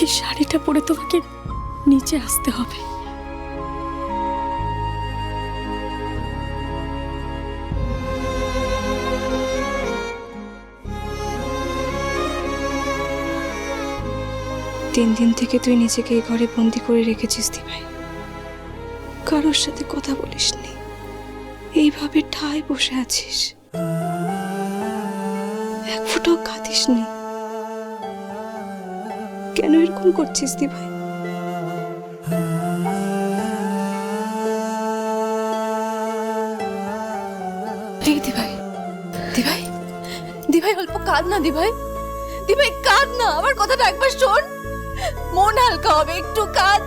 এই শাড়িটা পরে তোমাকে নিচে আসতে হবে। তিন দিন থেকে তুই নিজেকে এই ঘরে বন্দি করে রেখেছিস দিভাই। কারোর সাথে কথা বলিসনি, এইভাবে ঠায় বসে আছিস, এক ফুটাও কাঁদিসনি। কেন এরকম করছিস দিভাই? এই দিভাই, দিভাই, দিভাই অল্প কাঁদ না দিভাই, দিভাই কাঁদ না, আমার কথাটা একবার শোন, মন হালকা হবে, একটু কাঁদ।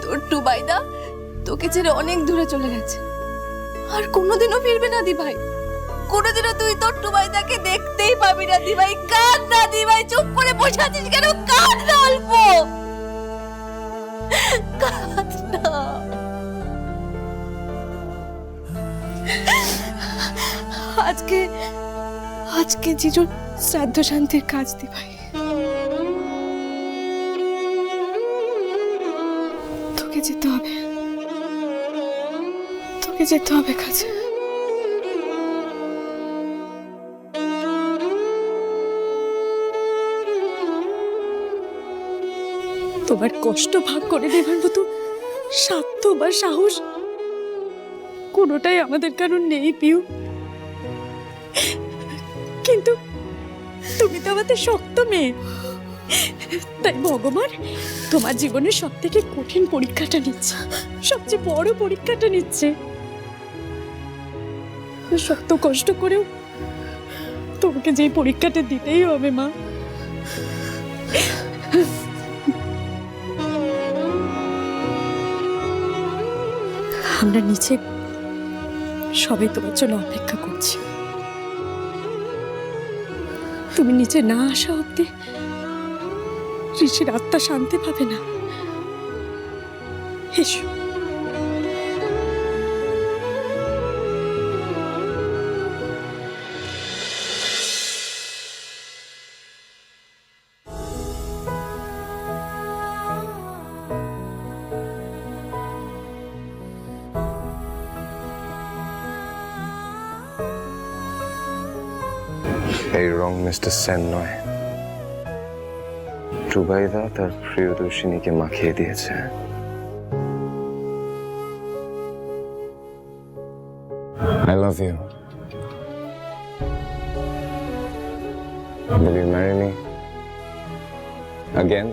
তোর টুবাইদা তোকে ছেড়ে অনেক দূরে চলে গেছে, আর কোনোদিনও ফিরবে না দিভাই, কোনোদিনও তুই তোর টুবাইদাকে দেখতেই পাবি না দিভাই। কাঁদ না দিভাই, চুপ করে বসে আছিস কেন? কাঁদ না অল্প, কাঁদ না। আজকে আজকে জিজুর শ্রাদ্ধ শান্তির কাজ দিভাই, তোকে যেতে হবে, তোকে যেতে হবে কাজে। তোমার কষ্ট ভাগ করে দেবার মতো সাধ্য বা সাহস কোনোটাই আমাদের কারণ নেই পিউ। কিন্তু তুমি তো আমাদের শক্ত মেয়ে, তাই ভগবান তোমার জীবনের সব থেকে কঠিন পরীক্ষাটা নিচ্ছে, সবচেয়ে বড় পরীক্ষাটা নিচ্ছে। শক্ত কষ্ট করেও তোমাকে যে পরীক্ষাটা দিতেই হবে মা। আমরা নিচে সবাই তোমার জন্য অপেক্ষা করছি। তুমি নিচে না আসা অব্দি ঋষির আত্মা শান্তি পাবে না। এসো। এই রং মিস্টার সেন নয়, টুবাইদা তার প্রিয়দর্শিনীকে মাখিয়ে দিয়েছে। I love you. Will you marry me again?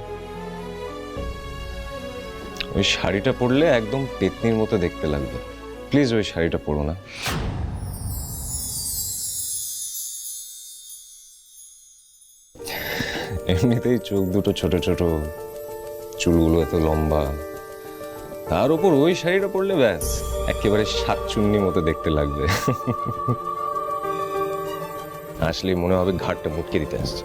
ওই শাড়িটা পরলে একদম পেতনির মতো দেখতে লাগবে। প্লিজ ওই শাড়িটা পরো না। এমনিতেই চোখ দুটো ছোট ছোট, চুলগুলো এত লম্বা, তার উপর ওই শাড়িটা পরলে ব্যাস একেবারে শাকচুন্নি মতো দেখতে লাগবে। আসলে মনে হবে ঘাটটা মুটকে দিতে আসছে।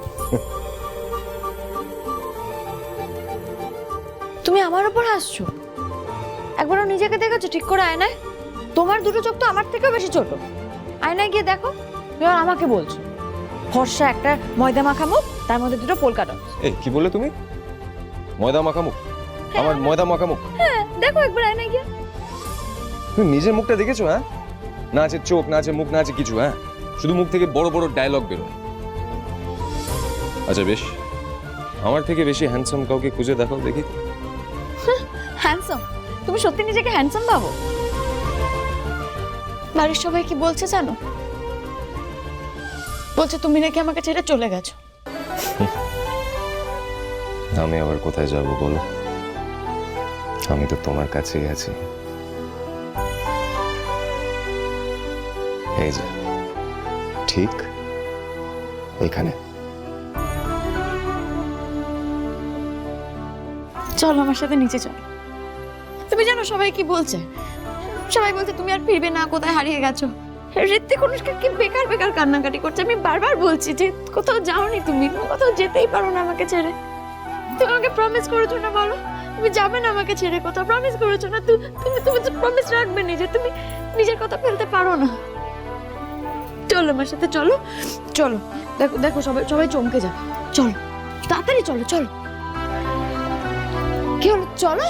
তুমি আমার উপর হাসছো? একবারও নিজেকে দেখেছো ঠিক করে আয়নায়? তোমার দুটো চোখ তো আমার থেকেও বেশি ছোট। আয়নায় গিয়ে দেখো, তুমি আর আমাকে বলছো ফর্সা একটা ময়দা মাখা মুখ, তার মধ্যে দুটো পোলকা ডট। এই কি বললে তুমি? ময়দা মাখা মুখ? আমার ময়দা মাখা মুখ? হ্যাঁ দেখো একবার আয়নায় গিয়ে। তুমি নিজের মুখটা দেখেছো? হ্যাঁ, না আছে চোখ, না আছে মুখ, না আছে কিছু। হ্যাঁ, শুধু মুখ থেকে বড় বড় ডায়লগ বেরোয়। আচ্ছা বেশ, আমার থেকে বেশি হ্যান্ডসাম কাউকে খুঁজে দেখাও দেখি। হ্যান্ডসাম? তুমি সত্যি নিজেকে হ্যান্ডসাম ভাবো? বাড়ির সবাই কি বলছে জানো? বলছে তুমি নাকি আমাকে ছেড়ে চলে গেছো। আমি আবার কোথায় যাব বলো? আমি তো তোমার কাছেই আছি। এই যে ঠিক এখানে। চলো আমার সাথে নিচে চলো। তুমি জানো সবাই কি বলছে? সবাই বলছে তুমি আর ফিরবে না, কোথায় হারিয়ে গেছো। ঋত্বিক অনুষ্কা কি বেকার বেকার কান্নাকাটি করছে। আমি বারবার বলছি যে কোথাও যাওনি, তুমি কোথাও যেতেই পারো না আমাকে ছেড়ে। তুমি আমাকে প্রমিস করেছো না, বলো তুমি যাবে না আমাকে ছেড়ে কোথাও। প্রমিস করেছো না, তুমি তুমি তো প্রমিস রাখবে নিজে, তুমি নিজের কথা ফেলতে পারো না। চলো আমার সাথে, চলো চলো। দেখো দেখো সবাই সবাই চমকে যাবে। চলো তাড়াতাড়ি চলো চলো। কি হলো চলো।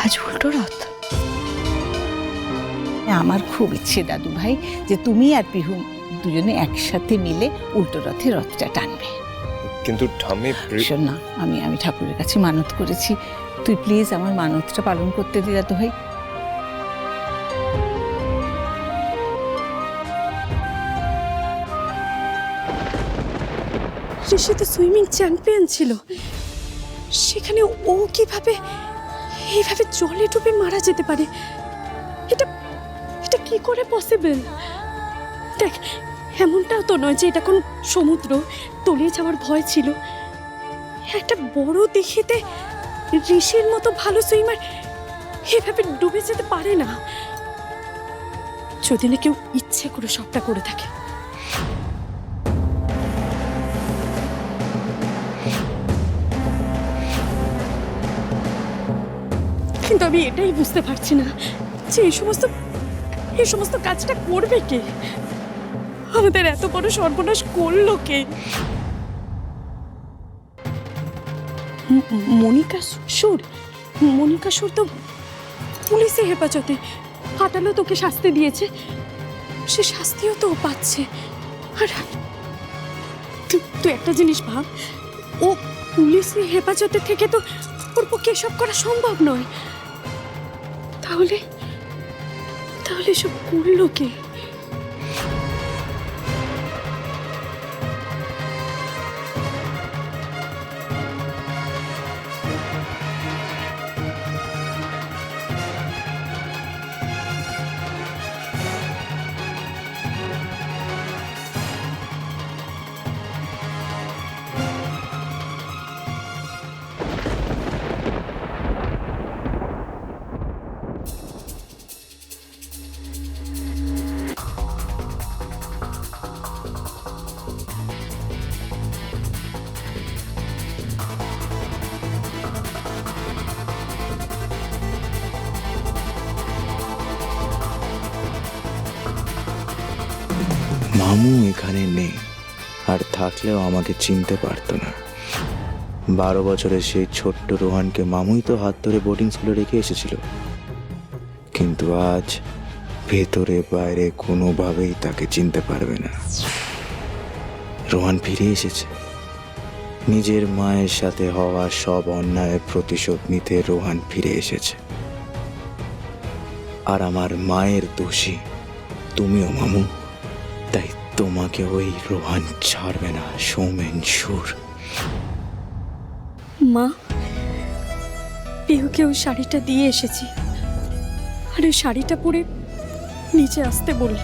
আজ উল্টো রথ। আমার খুব ইচ্ছে দাদু ভাই যে তুমি আর পিহু দুজনে একসাথে মিলে উল্টো রথে রথটা টানবে। কিন্তু ঠাম্মি শোন না, আমি ঠাকুরের কাছে মানত করেছি, তুই প্লিজ আমার মানতটা পালন করতে দি দাদু ভাই। ঋষি তো সুইমিং চ্যাম্পিয়ন ছিল, সেখানে ও কিভাবে এইভাবে জলে ডুবে মারা যেতে পারে? এটা এটা কি করে পসিবল? দেখ, এমনটাও তো নয় যে এটা কোন সমুদ্র, তলিয়ে যাওয়ার ভয় ছিল। একটা বড় দেখিতে ঋষির মতো ভালো সুইমার এভাবে ডুবে যেতে পারে না, যদি না কেউ ইচ্ছে করে সবটা করে থাকে। কিন্তু আমি এটাই বুঝতে পারছি না যে এই সমস্ত কাজটা করবে কে, আমাদের এত বড় সর্বনাশ করলো কে? মনিকা সুর তো পুলিশে হেফাজতে, আদালত ওকে শাস্তি দিয়েছে, সে শাস্তিও তো ও পাচ্ছে। আর তুই একটা জিনিস ভাব, ও পুলিশে হেফাজতে থেকে তো ওর পক্ষে এসব করা সম্ভব নয়। তাহলে এসব করলো কে? মামু এখানে নেই, আর থাকলেও আমাকে চিনতে পারতো না। 12 বছরের সেই ছোট্ট রোহানকে মামুই তো হাত ধরে বোর্ডিং স্কুলে রেখে এসেছিল, কিন্তু আজ ভেতরে বাইরে কোনোভাবেই তাকে চিনতে পারবে না। রোহান ফিরে এসেছে, নিজের মায়ের সাথে হওয়া সব অন্যায়ের প্রতিশোধ নিতে রোহান ফিরে এসেছে। আর আমার মায়ের দোষী তুমিও মামু, তাই তোমাকে ওই রোহান ছাড়বে না। সৌমেন সুর। মা, পিহুকে ওই শাড়িটা দিয়ে এসেছি, আর ওই শাড়িটা পরে নিচে আসতে বলল।